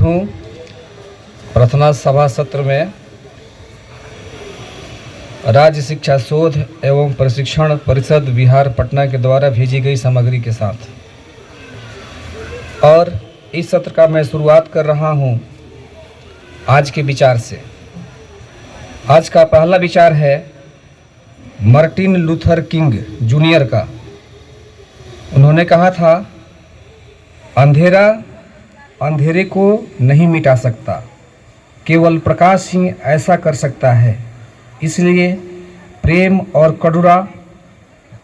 हूँ प्रार्थना सभा सत्र में राज्य शिक्षा शोध एवं प्रशिक्षण परिषद बिहार पटना के द्वारा भेजी गई सामग्री के साथ, और इस सत्र का मैं शुरुआत कर रहा हूँ आज के विचार से। आज का पहला विचार है मार्टिन लूथर किंग जूनियर का। उन्होंने कहा था, अंधेरा अंधेरे को नहीं मिटा सकता, केवल प्रकाश ही ऐसा कर सकता है। इसलिए प्रेम और करुणा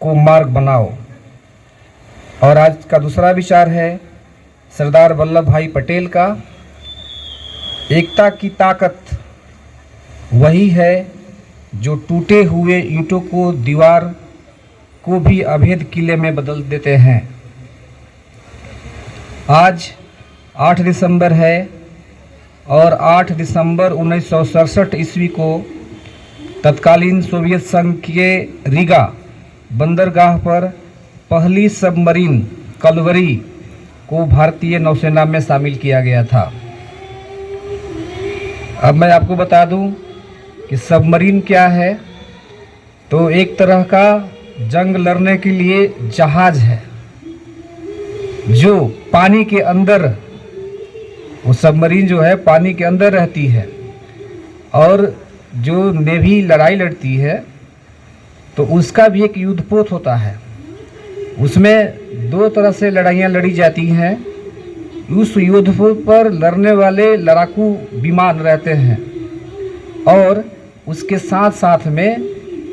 को मार्ग बनाओ। और आज का दूसरा विचार है सरदार वल्लभ भाई पटेल का। एकता की ताकत वही है जो टूटे हुए ईंटों को दीवार को भी अभेद किले में बदल देते हैं। आज 8 दिसंबर है और 8 दिसंबर 1967 ईस्वी को तत्कालीन सोवियत संघ के रीगा बंदरगाह पर पहली सबमरीन कलवरी को भारतीय नौसेना में शामिल किया गया था। अब मैं आपको बता दूं कि सबमरीन क्या है। तो एक तरह का जंग लड़ने के लिए जहाज है जो पानी के अंदर, वो सबमरीन जो है पानी के अंदर रहती है। और जो नेवी लड़ाई लड़ती है तो उसका भी एक युद्धपोत होता है। उसमें 2 तरह से लड़ाइयाँ लड़ी जाती हैं। उस युद्धपोत पर लड़ने वाले लड़ाकू विमान रहते हैं और उसके साथ साथ में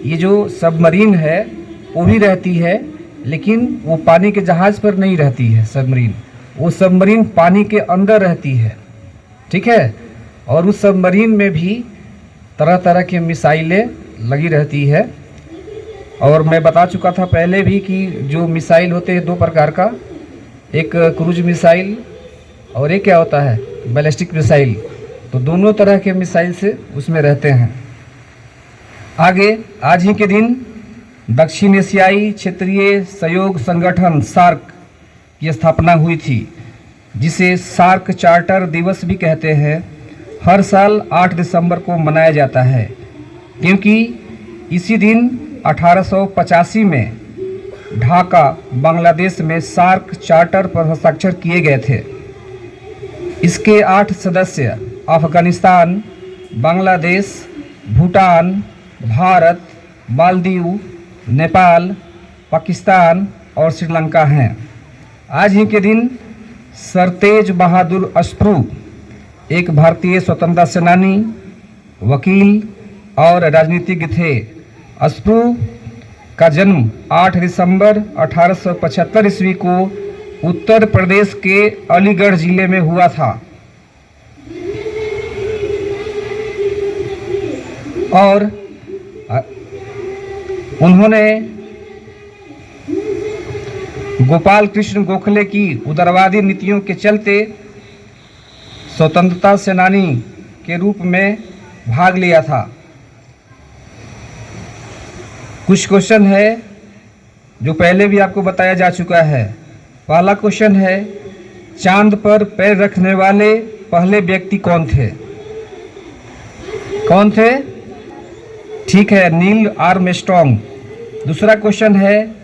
ये जो सबमरीन है वो भी रहती है, लेकिन वो पानी के जहाज़ पर नहीं रहती है सबमरीन। वो सबमरीन पानी के अंदर रहती है, ठीक है। और उस सबमरीन में भी तरह तरह की मिसाइलें लगी रहती है। और मैं बता चुका था पहले भी कि जो मिसाइल होते हैं 2 प्रकार का, एक क्रूज मिसाइल और एक क्या होता है, बैलिस्टिक मिसाइल। तो दोनों तरह के मिसाइल से उसमें रहते हैं। आगे आज ही के दिन दक्षिण एशियाई क्षेत्रीय सहयोग संगठन सार्क की स्थापना हुई थी, जिसे सार्क चार्टर दिवस भी कहते हैं। हर साल 8 दिसंबर को मनाया जाता है क्योंकि इसी दिन 1885 में ढाका बांग्लादेश में सार्क चार्टर पर हस्ताक्षर किए गए थे। इसके 8 सदस्य अफगानिस्तान, बांग्लादेश, भूटान, भारत, मालदीव, नेपाल, पाकिस्तान और श्रीलंका हैं। आज ही के दिन सर बहादुर अस्प्रू, एक भारतीय स्वतंत्रता सेनानी, वकील और राजनीतिज्ञ थे। अस्प्रू का जन्म 8 दिसंबर 1875 ईस्वी को उत्तर प्रदेश के अलीगढ़ जिले में हुआ था और उन्होंने गोपाल कृष्ण गोखले की उदारवादी नीतियों के चलते स्वतंत्रता सेनानी के रूप में भाग लिया था। कुछ क्वेश्चन है जो पहले भी आपको बताया जा चुका है। पहला क्वेश्चन है, चांद पर पैर रखने वाले पहले व्यक्ति कौन थे? कौन थे? ठीक है, नील आर्मस्ट्रॉन्ग। दूसरा क्वेश्चन है,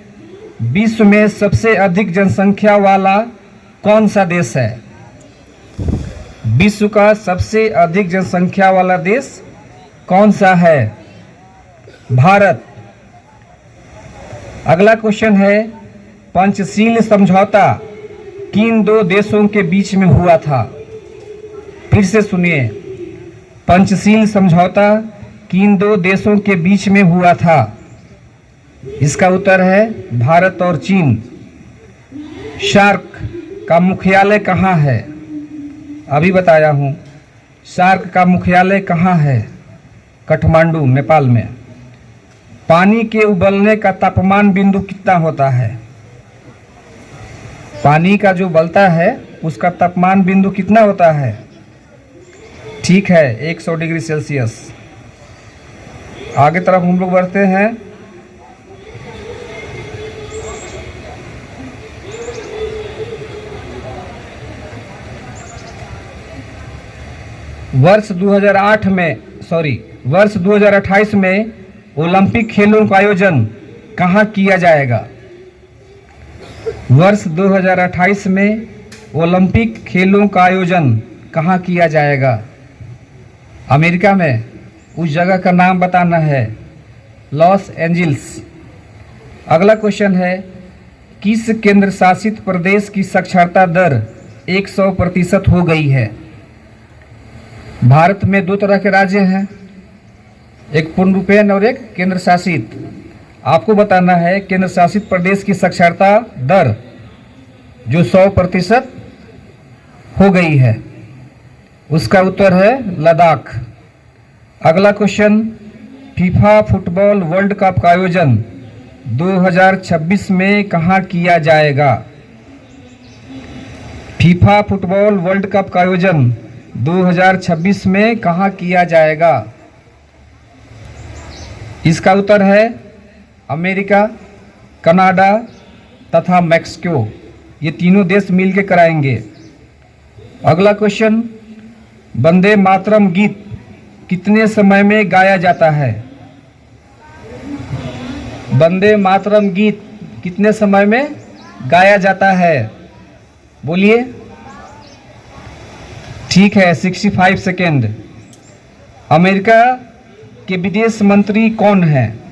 विश्व में सबसे अधिक जनसंख्या वाला कौन सा देश है? विश्व का सबसे अधिक जनसंख्या वाला देश कौन सा है? भारत। अगला क्वेश्चन है, पंचशील समझौता किन 2 देशों के बीच में हुआ था? फिर से सुनिए, पंचशील समझौता किन 2 देशों के बीच में हुआ था? इसका उत्तर है भारत और चीन। सार्क का मुख्यालय कहाँ है? अभी बताया हूँ। सार्क का मुख्यालय कहाँ है? काठमांडू, नेपाल में। पानी के उबलने का तापमान बिंदु कितना होता है? पानी का जो उबलता है उसका तापमान बिंदु कितना होता है? ठीक है, 100 डिग्री सेल्सियस। आगे तरफ हम लोग बढ़ते हैं। वर्ष 2028 में ओलंपिक खेलों का आयोजन कहाँ किया जाएगा? वर्ष 2028 में ओलंपिक खेलों का आयोजन कहाँ किया जाएगा? अमेरिका में। उस जगह का नाम बताना है, लॉस एंजल्स। अगला क्वेश्चन है, किस केंद्र शासित प्रदेश की साक्षरता दर 100% हो गई है? भारत में दो तरह के राज्य हैं, एक पूर्ण रूपेण और एक केंद्र शासित। आपको बताना है केंद्र शासित प्रदेश की साक्षरता दर जो 100% हो गई है। उसका उत्तर है लद्दाख। अगला question, FIFA football world cup का आयोजन 2026 में कहाँ किया जाएगा? फीफा फुटबॉल वर्ल्ड कप का आयोजन 2026 में कहाँ किया जाएगा? इसका उत्तर है अमेरिका, कनाडा तथा मैक्सिको। ये तीनों देश मिलकर कराएंगे। अगला क्वेश्चन, वंदे मातरम गीत कितने समय में गाया जाता है? वंदे मातरम गीत कितने समय में गाया जाता है? बोलिए। ठीक है, 65 सेकेंड। अमेरिका के विदेश मंत्री कौन है?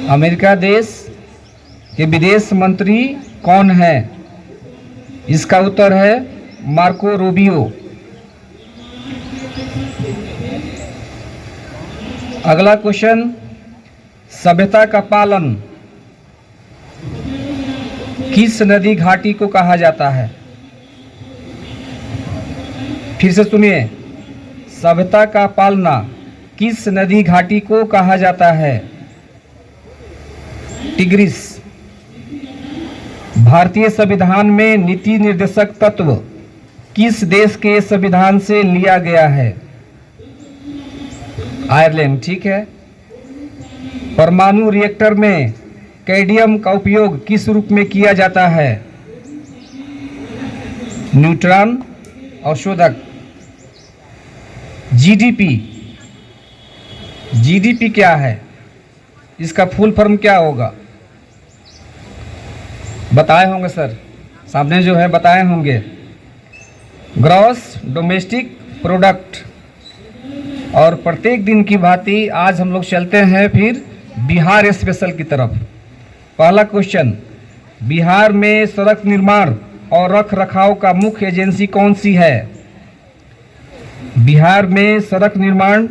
अमेरिका देश के विदेश मंत्री कौन है? इसका उत्तर है मार्को रूबियो। अगला क्वेश्चन, सभ्यता का पालन किस नदी घाटी को कहा जाता है? फिर से सुनिए, सभ्यता का पालना किस नदी घाटी को कहा जाता है? टिग्रिस। भारतीय संविधान में नीति निर्देशक तत्व किस देश के संविधान से लिया गया है? आयरलैंड। ठीक है। परमाणु रिएक्टर में कैडमियम का उपयोग किस रूप में किया जाता है? न्यूट्रॉन अवशोधक। जीडीपी क्या है? इसका फुल फॉर्म क्या होगा? बताए होंगे सर, सामने जो है बताए होंगे। Gross domestic product. और प्रत्येक दिन की भांति आज हम लोग चलते हैं फिर बिहार स्पेशल की तरफ। पहला क्वेश्चन, बिहार में सड़क निर्माण और रख रखाव का मुख्य एजेंसी कौन सी है? बिहार में सड़क निर्माण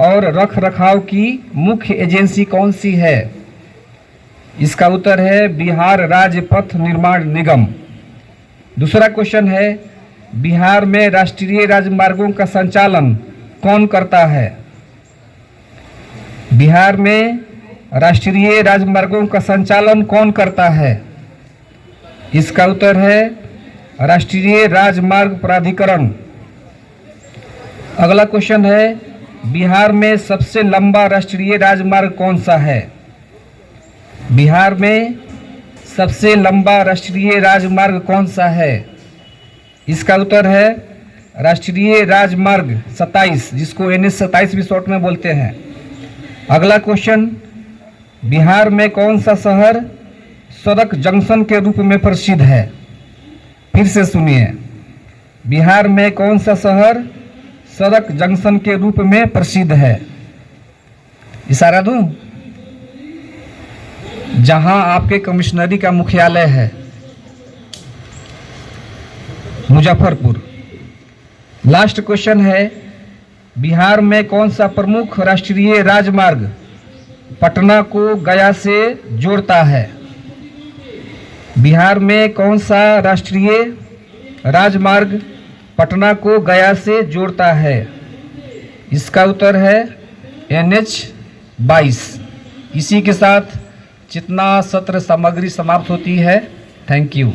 और रख रखाव की मुख्य एजेंसी कौन सी है? इसका उत्तर है बिहार राज्य पथ निर्माण निगम। दूसरा क्वेश्चन है, बिहार में राष्ट्रीय राजमार्गों का संचालन कौन करता है? बिहार में राष्ट्रीय राजमार्गों का संचालन कौन करता है? इसका उत्तर है राष्ट्रीय राजमार्ग प्राधिकरण। अगला क्वेश्चन है, बिहार में सबसे लंबा राष्ट्रीय राजमार्ग कौन सा है? बिहार में सबसे लंबा राष्ट्रीय राजमार्ग कौन सा है? इसका उत्तर है राष्ट्रीय राजमार्ग 27, जिसको NH 27 भी शॉर्ट में बोलते हैं। अगला क्वेश्चन, बिहार में कौन सा शहर सड़क जंक्शन के रूप में प्रसिद्ध है? फिर से सुनिए, बिहार में कौन सा शहर सड़क जंक्शन के रूप में प्रसिद्ध है? इशारा दूं? जहां आपके कमिश्नरी का मुख्यालय है, मुजफ्फरपुर। लास्ट क्वेश्चन है, बिहार में कौन सा प्रमुख राष्ट्रीय राजमार्ग पटना को गया से जोड़ता है? बिहार में कौन सा राष्ट्रीय राजमार्ग पटना को गया से जोड़ता है? इसका उत्तर है NH 22। इसी के साथ जितना सत्र सामग्री समाप्त होती है। Thank you.